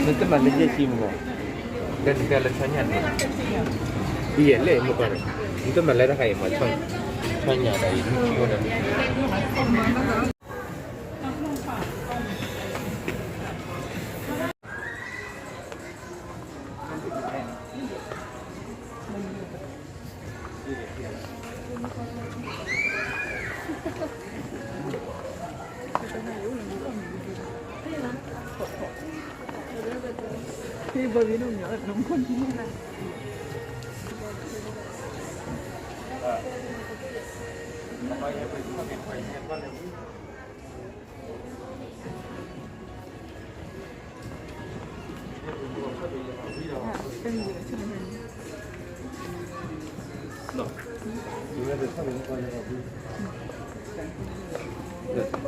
എന്നിട്ട് നല്ല ചേച്ചി മുഖം galachanya iya le bukan itu malah kayak macam chanya dari China thì bởi vì nó nhớ nóng con như thế này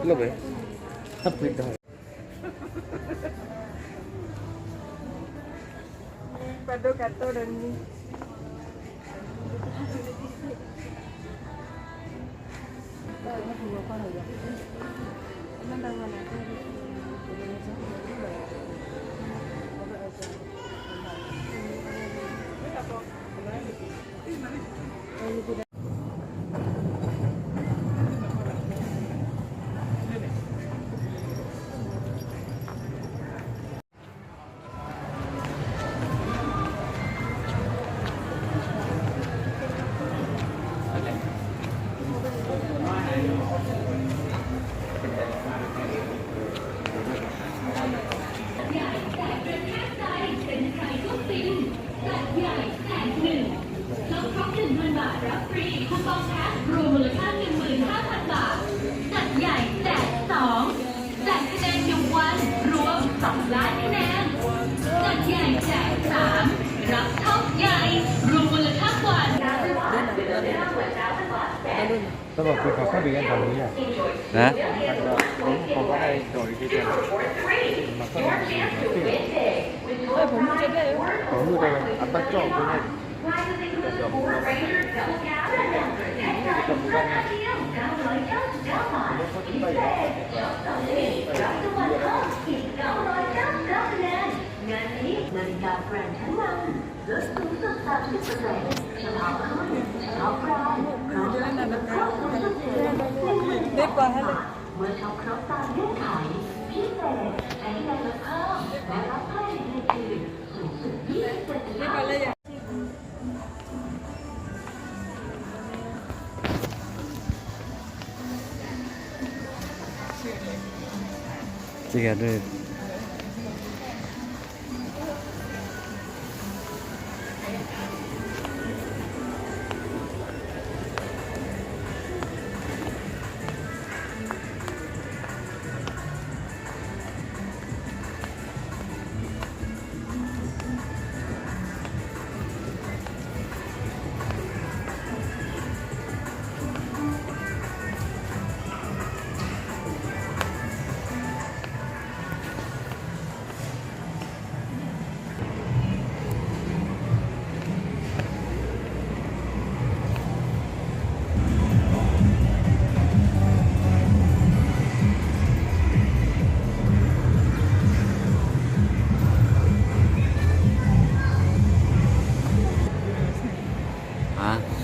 lo ves hấp thịt rồi Pado kato dan ni. Tôi bảoคือเขาเข้าไปกันตอนนี้อ่ะนะผมก็ได้โดยที่จะมาเข้ามาที่ผมจะได้อัตจอกด้วยนะจอกงานนี้นาฬิกาแบรนด์ชั้นนำลดสูงสุด 30% เฉพาะรุ่นท็อปแบรนด์พร้อมจำหน่ายครบทุกรุ่นเมื่อช็อปครบตามเงื่อนไขพิเศษใช้เงินลดเพิ่มและรับเพิ่มในคืนสูงสุด 27% 这个对。啊。